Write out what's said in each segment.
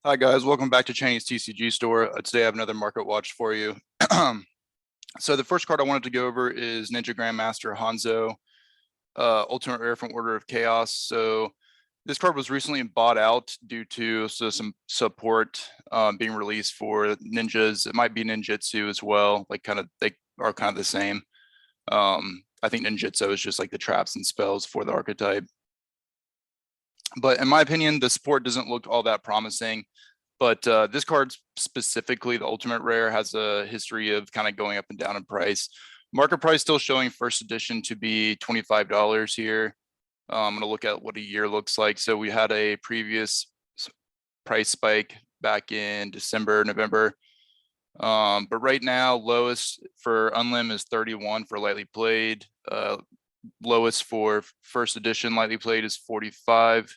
Hi guys, welcome back to Chinese TCG Store. Today I have another market watch for you. So the first card I wanted to go over is Ninjagram Master Hanzo, Ultimate Rare from Order of Chaos. So this card was recently bought out due to some support being released for ninjas. It might be ninjutsu as well, like they are kind of the same. I think ninjutsu is just like the traps and spells for the archetype. But in my opinion, the support doesn't look all that promising. But this card specifically, the Ultimate Rare, has a history of kind of going up and down in price. Market price still showing first edition to be $25 here. I'm going to look at what a year looks like. So we had a previous price spike back in December, November. But right now, lowest for Unlim is 31 for lightly played. Lowest for first edition lightly played is 45.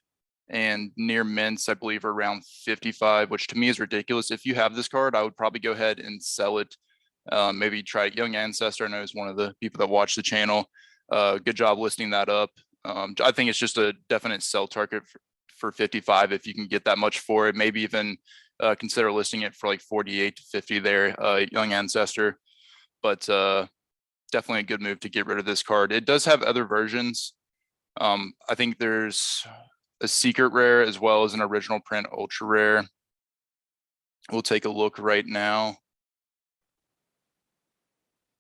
And near mints, I believe, are around 55, which to me is ridiculous. If you have this card, I would probably go ahead and sell it. Maybe try it. Young Ancestor, I know, is one of the people that watch the channel. Good job listing that up. I think it's just a definite sell target for 55 if you can get that much for it. Maybe even consider listing it for like 48 to 50 there, Young Ancestor. But definitely a good move to get rid of this card. It does have other versions. I think there's a secret rare as well as an original print ultra rare. We'll take a look right now.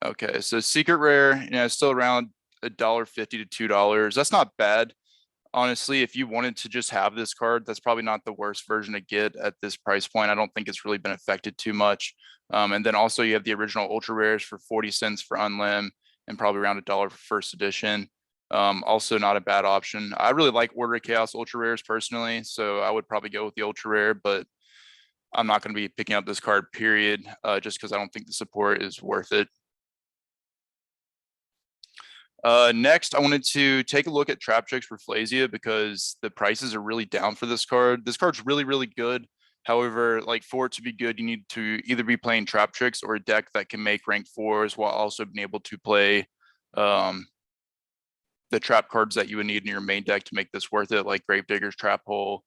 Okay, so secret rare, still around $1.50 to $2. That's not bad. Honestly, if you wanted to just have this card, that's probably not the worst version to get at this price point. I don't think it's really been affected too much. And then also you have the original ultra rares for 40 cents for Unlim and probably around $1 for first edition. Also not a bad option. I really like Order of Chaos ultra rares personally, so I would probably go with the ultra rare, but I'm not going to be picking up this card, period, just because I don't think the support is worth it. Next, I wanted to take a look at Trap Tricks for Flasia because the prices are really down for this card. This card's really, really good. However, like for it to be good, you need to either be playing Trap Tricks or a deck that can make rank 4s while also being able to play the trap cards that you would need in your main deck to make this worth it, like Gravedigger's Trap Hole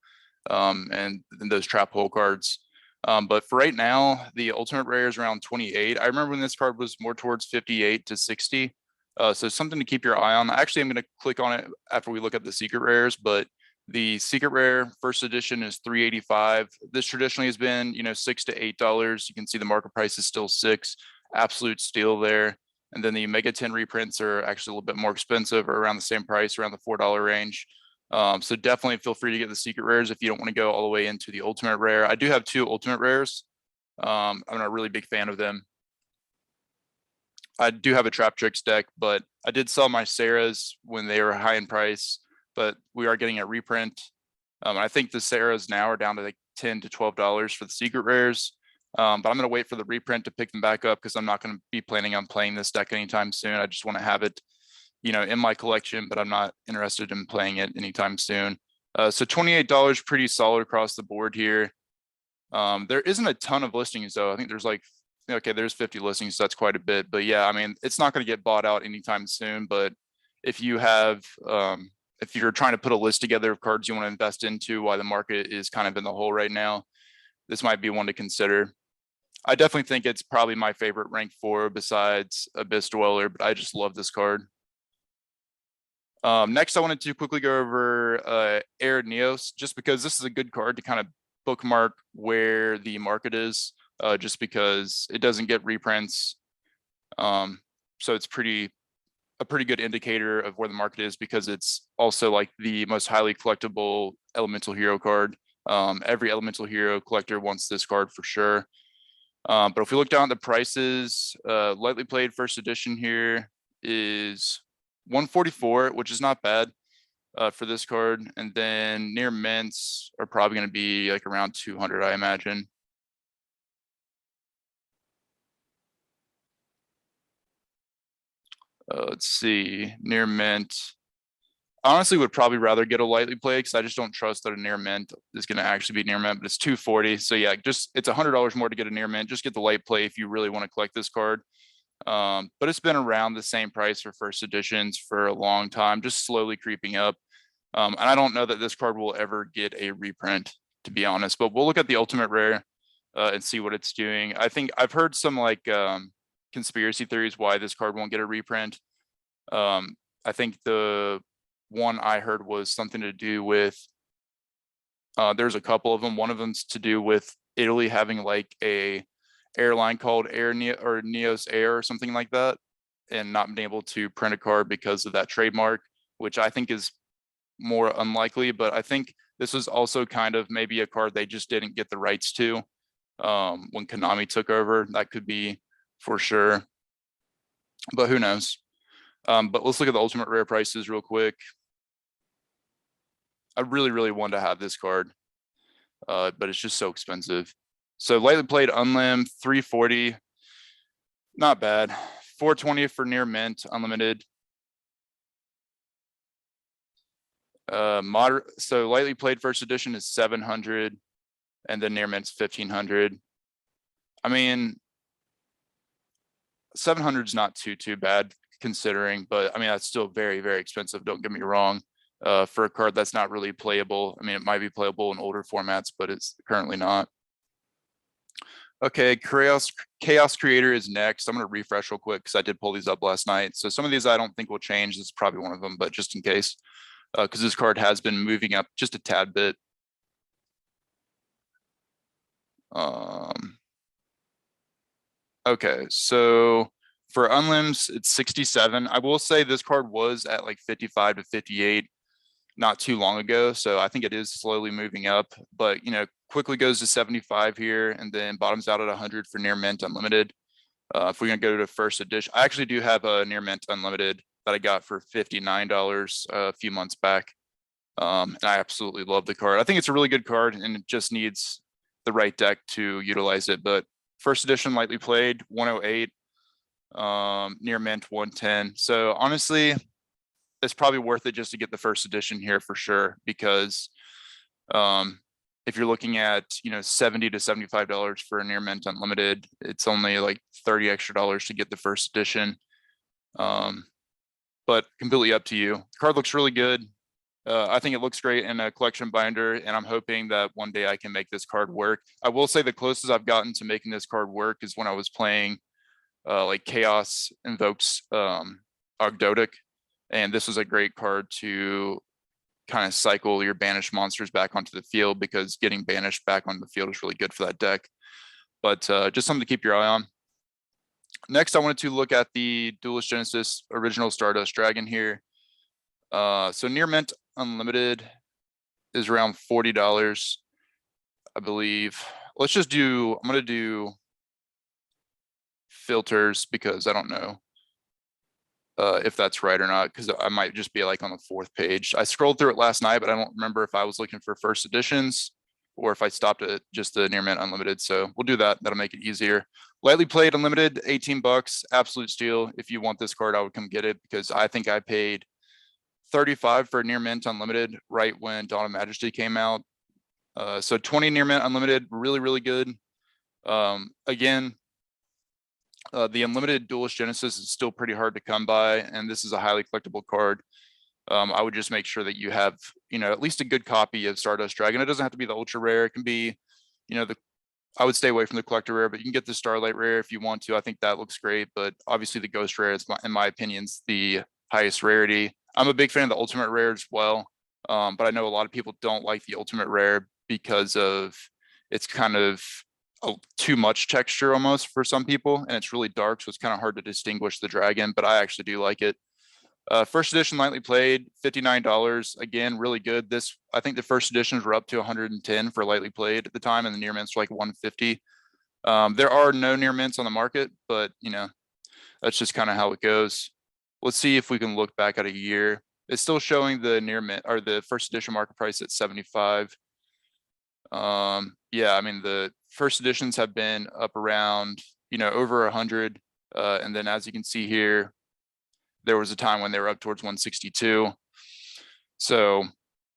and those Trap Hole cards. But for right now, the Ultimate Rare is around 28. I remember when this card was more towards 58 to 60. So something to keep your eye on. Actually, I'm going to click on it after we look at the secret rares, but the secret rare first edition is $3.85. This traditionally has been, $6 to $8. You can see the market price is still $6. Absolute steal there. And then the Mega 10 reprints are actually a little bit more expensive, or around the same price, around the $4 range. So definitely feel free to get the secret rares if you don't want to go all the way into the ultimate rare. I do have 2 ultimate rares. I'm not a really big fan of them. I do have a Trap Tricks deck, but I did sell my Sarahs when they were high in price, but we are getting a reprint. I think the Sarahs now are down to like $10 to $12 for the secret rares. But I'm going to wait for the reprint to pick them back up because I'm not going to be planning on playing this deck anytime soon. I just want to have it, in my collection, but I'm not interested in playing it anytime soon. So $28, pretty solid across the board here. There isn't a ton of listings though. I think there's there's 50 listings. So that's quite a bit, but yeah, I mean, it's not going to get bought out anytime soon, but if you have, if you're trying to put a list together of cards you want to invest into while the market is kind of in the hole right now, this might be one to consider. I definitely think it's probably my favorite rank 4 besides Abyss Dweller, but I just love this card. Next, I wanted to quickly go over Air Neos, just because this is a good card to kind of bookmark where the market is, just because it doesn't get reprints. So it's a pretty good indicator of where the market is, because it's also like the most highly collectible elemental hero card. Every elemental hero collector wants this card for sure. But if we look down at the prices, lightly played first edition here is $144, which is not bad for this card. And then near mints are probably going to be like around 200, I imagine. Let's see, near mint. Honestly, would probably rather get a lightly played because I just don't trust that a near mint is going to actually be near mint, but it's $240. So yeah, it's $100 more to get a near mint. Just get the light play if you really want to collect this card. But it's been around the same price for first editions for a long time, just slowly creeping up. And I don't know that this card will ever get a reprint. to be honest, but we'll look at the ultimate rare and see what it's doing. I think I've heard some like conspiracy theories why this card won't get a reprint. I think the one I heard was something to do with, there's a couple of them. One of them's to do with Italy having like a airline called Neos Air or something like that, and not being able to print a card because of that trademark, which I think is more unlikely. But I think this was also kind of maybe a card they just didn't get the rights to when Konami took over. That could be for sure, but who knows. But let's look at the ultimate rare prices real quick. I really want to have this card, but it's just so expensive. So lightly played unlim 340, not bad. 420 for near mint unlimited. Moderate. So lightly played first edition is 700, and then near mint's 1500. I mean, 700 is not too bad considering, but I mean that's still very expensive. Don't get me wrong. For a card that's not really playable. I mean, it might be playable in older formats, but it's currently not. Okay, Chaos Creator is next. I'm going to refresh real quick because I did pull these up last night. So some of these I don't think will change. This is probably one of them, but just in case, because this card has been moving up just a tad bit. Okay, so for unlims, it's 67. I will say this card was at like 55 to 58 not too long ago, so I think it is slowly moving up, but you know, quickly goes to 75 here and then bottoms out at 100 for near mint unlimited. If we're gonna go to first edition, I actually do have a near mint unlimited that I got for $59 a few months back, and I absolutely love the card. I think it's a really good card and it just needs the right deck to utilize it. But first edition lightly played 108, near mint 110. So honestly, it's probably worth it just to get the first edition here for sure, because if you're looking at, you know, $70 to $75 for a near mint unlimited, it's only like $30 extra to get the first edition. But completely up to you. The card looks really good. I think it looks great in a collection binder, and I'm hoping that one day I can make this card work. I will say the closest I've gotten to making this card work is when I was playing like Chaos Invokes Ogdoadic. And this was a great card to kind of cycle your banished monsters back onto the field, because getting banished back onto the field is really good for that deck. But just something to keep your eye on. Next, I wanted to look at the Duelist Genesis original Stardust Dragon here. So near mint unlimited is around $40, I believe. Let's just do, I'm going to do filters because I don't know if that's right or not, because I might just be like on the 4th page. I scrolled through it last night, but I don't remember if I was looking for first editions or if I stopped at just the near mint unlimited. So we'll do that. That'll make it easier. Lightly played unlimited, 18 bucks, absolute steal. If you want this card, I would come get it, because I think I paid 35 for near mint unlimited right when Dawn of Majesty came out. So 20 near mint unlimited, really good. Again, the unlimited Duelist Genesis is still pretty hard to come by, and this is a highly collectible card. I would just make sure that you have, you know, at least a good copy of Stardust Dragon. It doesn't have to be the ultra rare. It can be, you know, I would stay away from the collector rare, but you can get the Starlight rare if you want to. I think that looks great, but obviously the Ghost rare is, in my opinion, is the highest rarity. I'm a big fan of the ultimate rare as well, but I know a lot of people don't like the ultimate rare because of it's kind of too much texture almost for some people, and it's really dark, so it's kind of hard to distinguish the dragon, but I actually do like it. First edition lightly played, $59. Again, really good. This, I think the first editions were up to 110 for lightly played at the time, and the near mints were like 150. There are no near mints on the market, but you know, that's just kind of how it goes. Let's see if we can look back at a year. It's still showing the near mint or the first edition market price at 75. Yeah, I mean, the first editions have been up around, you know, over 100. And then as you can see here, there was a time when they were up towards 162. So,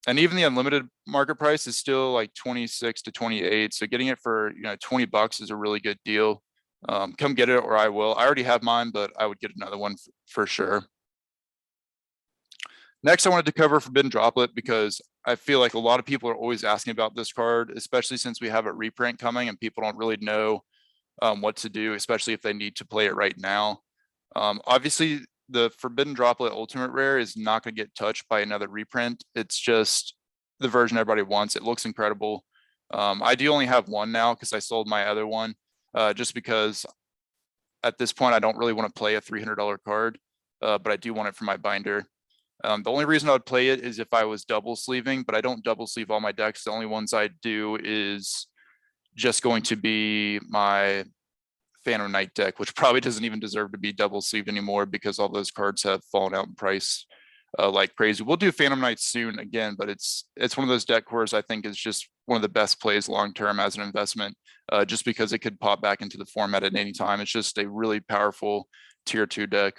and even the unlimited market price is still like 26 to 28. So getting it for, you know, 20 bucks is a really good deal. Come get it, or I will. I already have mine, but I would get another one for sure. Next, I wanted to cover Forbidden Droplet because I feel like a lot of people are always asking about this card, especially since we have a reprint coming and people don't really know what to do, especially if they need to play it right now. Obviously, the Forbidden Droplet Ultimate Rare is not going to get touched by another reprint. It's just the version everybody wants. It looks incredible. I do only have one now because I sold my other one, just because at this point I don't really want to play a $300 card, but I do want it for my binder. The only reason I would play it is if I was double sleeving, but I don't double sleeve all my decks. The only ones I do is just going to be my Phantom Knight deck, which probably doesn't even deserve to be double sleeved anymore because all those cards have fallen out in price like crazy. We'll do Phantom Knight soon again, but it's one of those deck cores I think is just one of the best plays long term as an investment, just because it could pop back into the format at any time. It's just a really powerful tier 2 deck.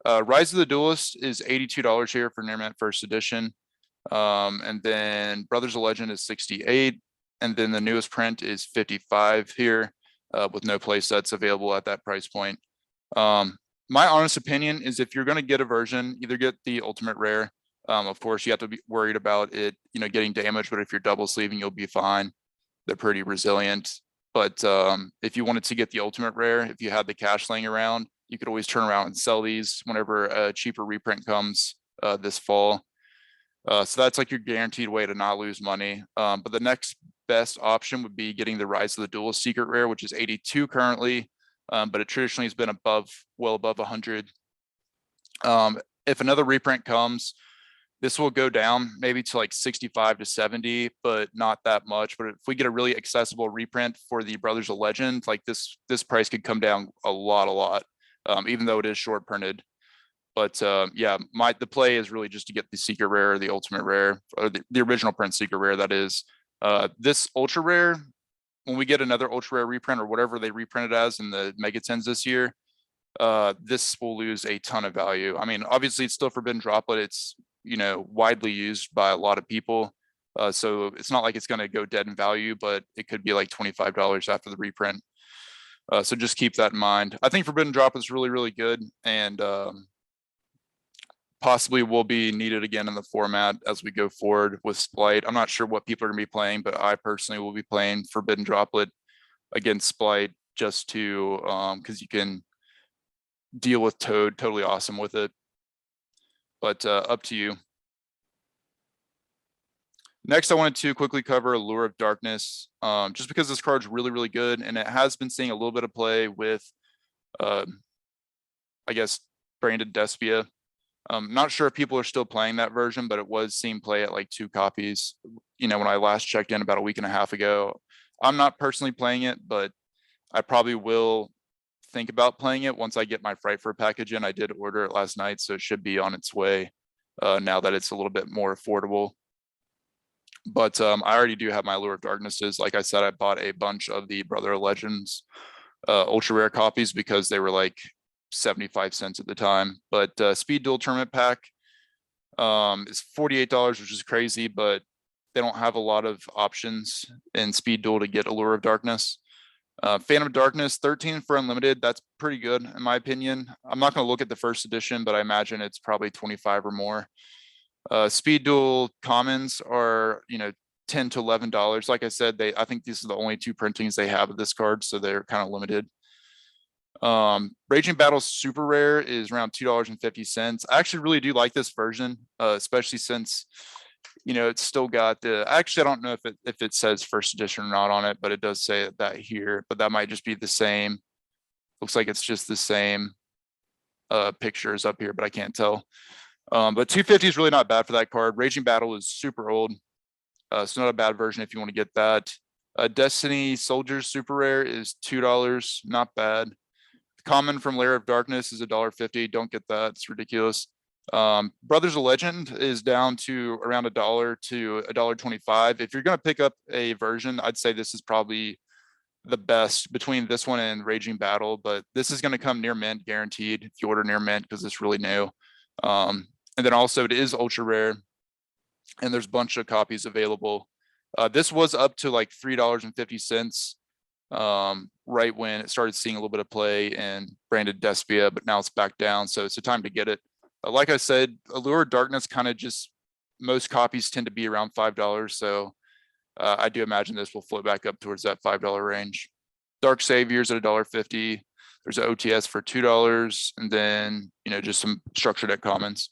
Rise of the Duelist is $82 here for Near Mint First Edition. And then Brothers of Legend is 68. And then the newest print is 55 here, with no play sets available at that price point. My honest opinion is if you're going to get a version, either get the Ultimate Rare. Of course, you have to be worried about it, getting damaged, but if you're double sleeving, you'll be fine. They're pretty resilient. But if you wanted to get the Ultimate Rare, if you had the cash laying around, you could always turn around and sell these whenever a cheaper reprint comes this fall. So that's like your guaranteed way to not lose money. But the next best option would be getting the Rise of the Duelist Secret Rare, which is 82 currently, but it traditionally has been well above 100. If another reprint comes, this will go down maybe to like 65 to 70, but not that much. But if we get a really accessible reprint for the Brothers of Legend, like this price could come down a lot, even though it is short printed. But yeah, the play is really just to get the Secret Rare or the Ultimate Rare, or the original print Secret Rare, that is. This Ultra Rare, when we get another Ultra Rare reprint or whatever they reprinted as in the Mega 10s this year, this will lose a ton of value. I mean, obviously it's still Forbidden Droplet. It's, widely used by a lot of people. So it's not like it's going to go dead in value, but it could be like $25 after the reprint. So just keep that in mind. I think Forbidden Droplet is really, really good, and possibly will be needed again in the format as we go forward with Splight. I'm not sure what people are going to be playing, but I personally will be playing Forbidden Droplet against Splight just to, because you can deal with Toad totally awesome with it. But up to you. Next, I wanted to quickly cover Allure of Darkness, just because this card's really, really good, and it has been seeing a little bit of play with, I guess, Branded Despia. Not sure if people are still playing that version, but it was seeing play at like 2 copies, when I last checked in about a week and a half ago. I'm not personally playing it, but I probably will think about playing it once I get my Frightfur package in. I did order it last night, so it should be on its way now that it's a little bit more affordable. But I already do have my Allure of Darknesses. Like I said, I bought a bunch of the Brother of Legends ultra rare copies because they were like 75 cents at the time. But Speed Duel Tournament Pack is $48, which is crazy, but they don't have a lot of options in Speed Duel to get Allure of Darkness. Phantom of Darkness, 13 for unlimited. That's pretty good in my opinion. I'm not going to look at the first edition, but I imagine it's probably 25 or more. Speed Duel commons are, $10 to $11. Like I said, I think these are the only 2 printings they have of this card, so they're kind of limited. Raging Battle Super Rare is around $2.50. I actually really do like this version, especially since it's still got I don't know if it says first edition or not on it, but it does say that here, but that might just be the same. Looks like it's just the same pictures up here, but I can't tell. But 250 is really not bad for that card. Raging Battle is super old, so not a bad version if you want to get that. Destiny Soldiers Super Rare is $2, not bad. Common from Lair of Darkness is $1.50. Don't get that, it's ridiculous. Brothers of Legend is down to around $1 to $1.25. If you're going to pick up a version, I'd say this is probably the best between this one and Raging Battle, but this is going to come near mint guaranteed if you order near mint because it's really new. And then also it is ultra rare, and there's a bunch of copies available. This was up to like $3.50 right when it started seeing a little bit of play in Branded Despia, but now it's back down, so it's a time to get it. Like I said, Allure of Darkness kind of just most copies tend to be around $5. So I do imagine this will float back up towards that $5 range. Dark Saviors at $1.50. There's an OTS for $2, and then, you know, just some structured at commons.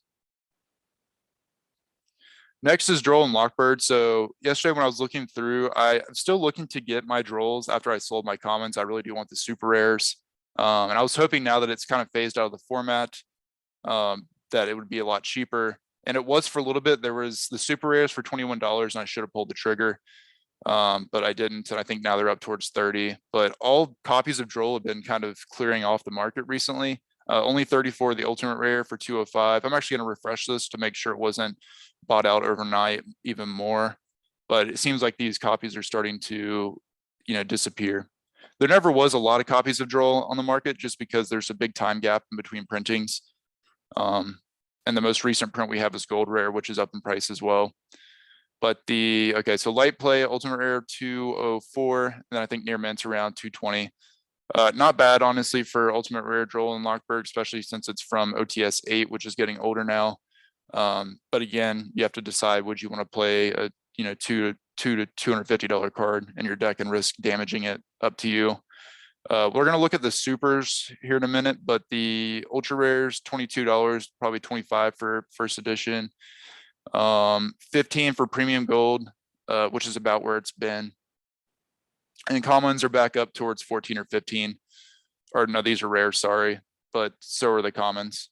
Next is Duel and Lockbird. So yesterday when I was looking through, I'm still looking to get my Duels after I sold my commons. I really do want the super rares. And I was hoping now that it's kind of phased out of the format, that it would be a lot cheaper. And it was for a little bit. There was the super rares for $21, and I should have pulled the trigger. But I didn't, and I think now they're up towards 30. But all copies of Duel have been kind of clearing off the market recently. Only 34 the ultimate rare for 205. I'm actually going to refresh this to make sure it wasn't bought out overnight even more. But it seems like these copies are starting to, you know, disappear. There never was a lot of copies of Duel on the market just because there's a big time gap in between printings. And the most recent print we have is Gold Rare, which is up in price as well. But okay, so Light Play, Ultimate Rare 204, and then I think Near Mint's around 220. Not bad, honestly, for Ultimate Rare Duel and Lockbird, especially since it's from OTS 8, which is getting older now. But again, you have to decide, would you want to play a, you know, $2 to $250 card in your deck and risk damaging it? Up to you. We're going to look at the supers here in a minute, but the ultra rares, $22, probably $25 for first edition. 15 for premium gold, which is about where it's been. And commons are back up towards 14 or 15. Or no, these are rares, sorry, but so are the commons.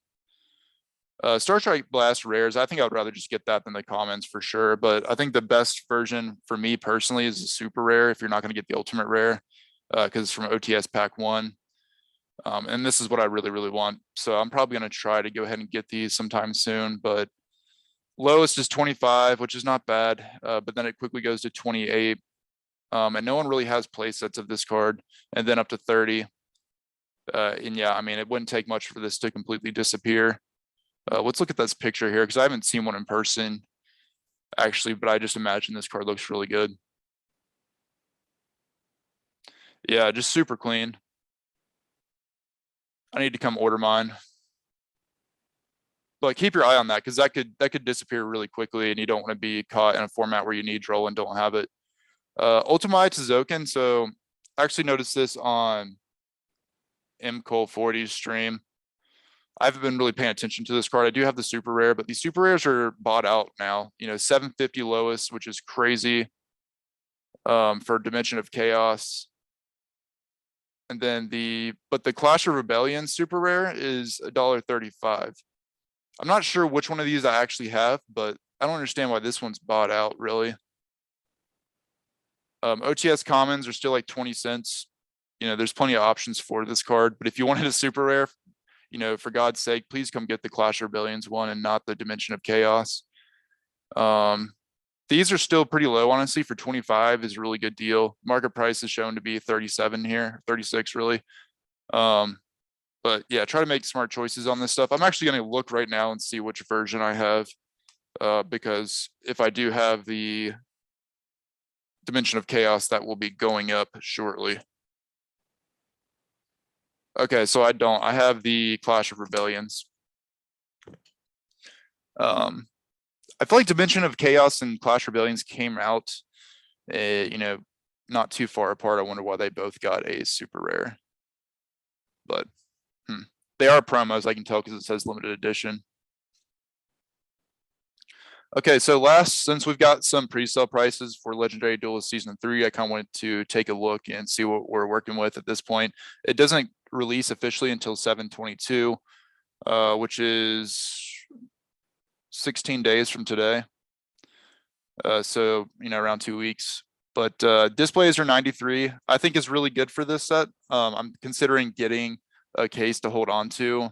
Star Strike Blast rares, I think I would rather just get that than the commons for sure. But I think the best version for me personally is the super rare if you're not going to get the ultimate rare, because it's from OTS Pack 1. And this is what I really, really want. So I'm probably going to try to go ahead and get these sometime soon. But lowest is 25, which is not bad. But then it quickly goes to 28. And no one really has play sets of this card, and then up to 30. And yeah, I mean, it wouldn't take much for this to completely disappear. Let's look at this picture here, because I haven't seen one in person actually, but I just imagine this card looks really good. Yeah, just super clean. I need to come order mine. But keep your eye on that, because that could disappear really quickly, and you don't want to be caught in a format where you need Duel and don't have it. Ultima Tazokin. So I actually noticed this on MCole40's stream. I haven't been really paying attention to this card. I do have the super rare, but these super rares are bought out now. You know, 750 lowest, which is crazy for Dimension of Chaos. And then the Clash of Rebellion super rare is $1.35. I'm not sure which one of these I actually have, but I don't understand why this one's bought out really. OTS commons are still like 20 cents. You know, there's plenty of options for this card, but if you wanted a super rare, you know, for God's sake, please come get the Clash of Rebellions one and not the Dimension of Chaos. These are still pretty low, honestly. For 25 is a really good deal. Market price is shown to be 37 here, 36 really. But yeah, try to make smart choices on this stuff. I'm actually going to look right now and see which version I have, because if I do have the Dimension of Chaos, that will be going up shortly. Okay, so I don't. I have the Clash of Rebellions. I feel like Dimension of Chaos and Clash Rebellions came out, you know, not too far apart. I wonder why they both got a super rare. But they are promos, I can tell, because it says limited edition. Okay, so since we've got some pre-sale prices for Legendary Duelist Season 3, I kind of wanted to take a look and see what we're working with at this point. It doesn't release officially until 7/22, which is 16 days from today. So, you know, around 2 weeks. But displays are 93. I think is really good for this set. I'm considering getting a case to hold on to.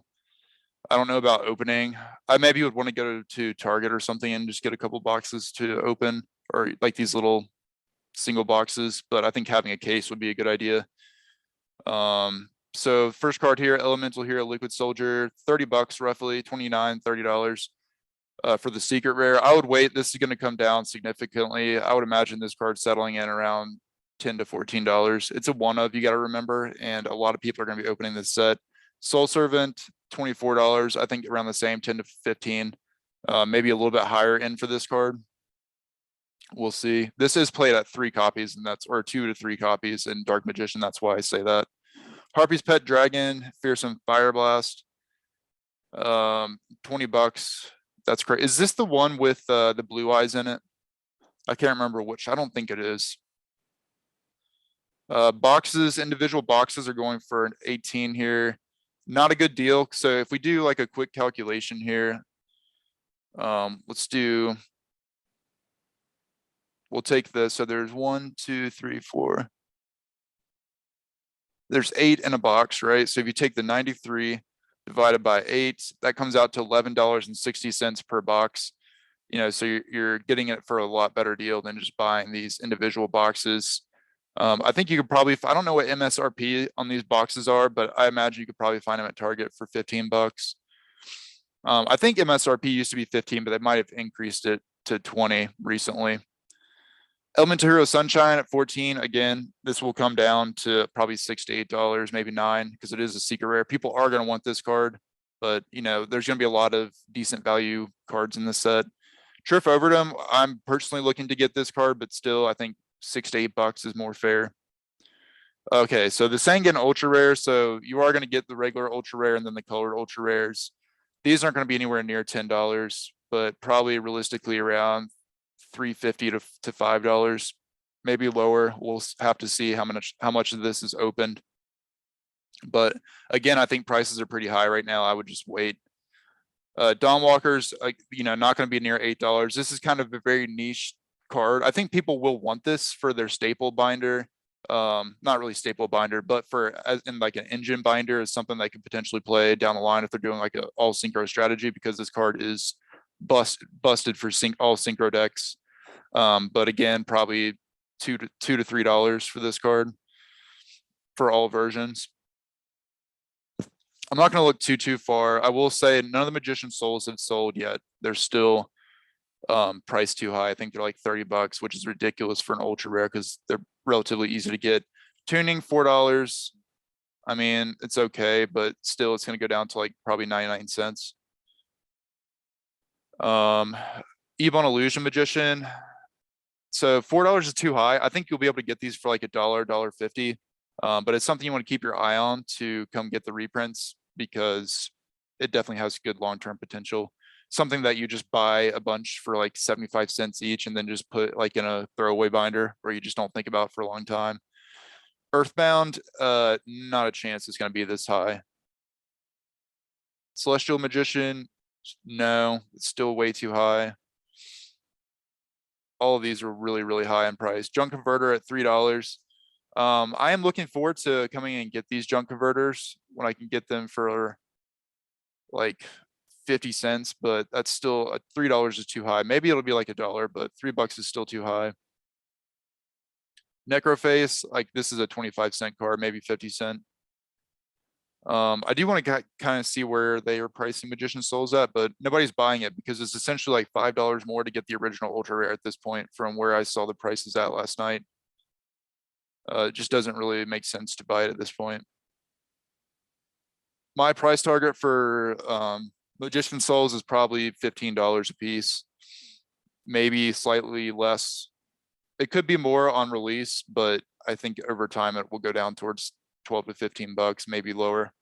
I don't know about opening. I maybe would want to go to Target or something and just get a couple boxes to open, or like these little single boxes, but I think having a case would be a good idea. So first card here, Elemental Hero Liquid Soldier, $30 roughly, $29, $30 for the secret rare. I would wait. This is going to come down significantly. I would imagine this card settling in around $10 to $14. It's a one of, you got to remember, and a lot of people are going to be opening this set. Soul Servant, $24. I think around the same, 10 to 15. Maybe a little bit higher end for this card. We'll see. This is played at 3 copies, and that's, or 2 to 3 copies in Dark Magician. That's why I say that. Harpy's Pet Dragon, Fearsome Fire Blast. $20. That's great. Is this the one with the blue eyes in it? I can't remember which. I don't think it is. Boxes, individual boxes are going for an 18 here. Not a good deal. So if we do like a quick calculation here, let's do, we'll take this. So there's 1, 2, 3, 4. There's 8 in a box, right? So if you take the 93 divided by 8, that comes out to $11.60 per box. You know, so you're getting it for a lot better deal than just buying these individual boxes. I think you could probably, I don't know what MSRP on these boxes are, but I imagine you could probably find them at Target for $15. I think MSRP used to be 15, but they might have increased it to 20 recently. Elemental Hero Sunshine at 14. Again, this will come down to probably $6 to $8, maybe 9, because it is a secret rare. People are going to want this card, but you know, there's going to be a lot of decent value cards in this set. Triff Overdome, I'm personally looking to get this card, but still, I think $6 to $8 is more fair. Okay, so the Sangan Ultra Rare. So you are going to get the regular Ultra Rare and then the colored Ultra Rares. These aren't going to be anywhere near $10, but probably realistically around $3.50 to $5, maybe lower. We'll have to see how much of this is opened. But again, I think prices are pretty high right now. I would just wait. Dawn Walkers, you know, not going to be near $8. This is kind of a very niche card. I think people will want this for their staple binder. Not really staple binder, but for as in like an engine binder is something they could potentially play down the line if they're doing like a all synchro strategy, because this card is busted for all synchro decks. But again, probably $2 to $3 for this card for all versions. I'm not going to look too far. I will say none of the Magician Souls have sold yet. They're still priced too high. I think they're like $30, which is ridiculous for an ultra rare because they're relatively easy to get. Tuning $4. I mean, it's okay, but still it's going to go down to like probably 99 cents. Ebon Illusion Magician. So $4 is too high. I think you'll be able to get these for like $1, $1.50. But it's something you want to keep your eye on to come get the reprints, because it definitely has good long-term potential. Something that you just buy a bunch for like 75 cents each and then just put like in a throwaway binder where you just don't think about for a long time. Earthbound, not a chance it's going to be this high. Celestial Magician, no, it's still way too high. All of these are really high in price. Junk Converter at $3. I am looking forward to coming and get these junk converters when I can get them for like 50 cents, but that's still $3 is too high. Maybe it'll be like $1, but $3 is still too high. Necroface, like this is a 25-cent card, maybe 50 cent. I do want to kind of see where they are pricing Magician Souls at, but nobody's buying it because it's essentially like $5 more to get the original ultra rare at this point from where I saw the prices at last night. It just doesn't really make sense to buy it at this point. My price target for Magician Souls is probably $15 a piece, maybe slightly less. It could be more on release, but I think over time it will go down towards 12 to $15, maybe lower.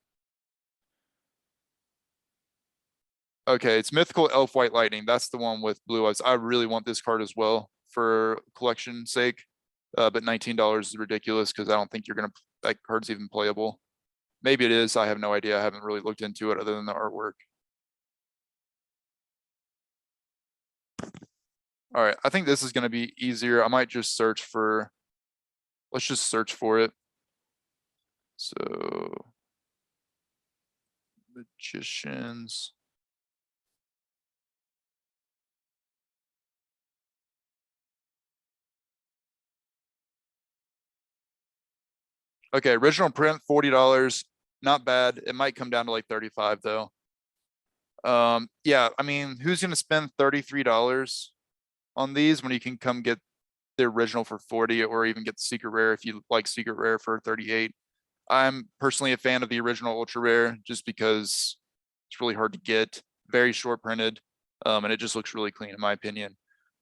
Okay, it's Mythical Elf White Lightning. That's the one with blue eyes. I really want this card as well for collection sake. But $19 is ridiculous because I don't think you're gonna, that card's even playable. Maybe it is, I have no idea. I haven't really looked into it other than the artwork. All right, I think this is gonna be easier. I might just search for, let's just search for it. So, Magicians. Okay, original print, $40. Not bad. It might come down to like 35 though. Yeah, I mean, who's gonna spend $33 on these when you can come get the original for 40, or even get the secret rare if you like secret rare for 38? I'm personally a fan of the original ultra rare just because it's really hard to get, very short printed. And it just looks really clean in my opinion.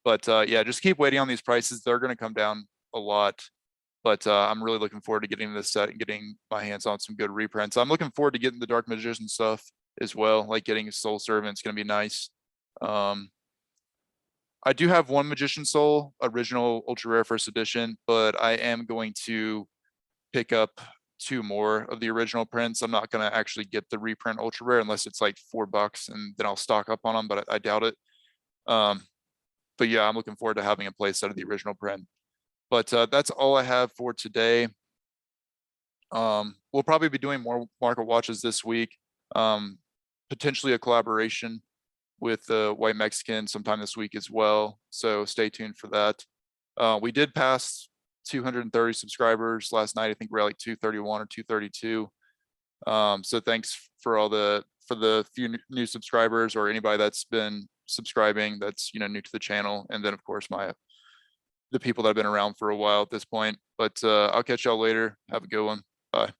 But yeah, just keep waiting on these prices. They're going to come down a lot. But I'm really looking forward to getting this set and getting my hands on some good reprints. I'm looking forward to getting the Dark Magician stuff as well, like getting a Soul Servant. It's going to be nice. I do have one Magician Soul, original ultra rare first edition, but I am going to pick up 2 more of the original prints. I'm not going to actually get the reprint ultra rare unless it's like $4 and then I'll stock up on them, but I doubt it. But yeah, I'm looking forward to having a play set of the original print. But that's all I have for today. We'll probably be doing more market watches this week. Potentially a collaboration with the White Mexican sometime this week as well. So stay tuned for that. We did pass 230 subscribers last night. I think we're at like 231 or 232. So thanks for the few new subscribers or anybody that's been subscribing that's, you know, new to the channel. And then of course the people that have been around for a while at this point. But I'll catch y'all later. Have a good one. Bye.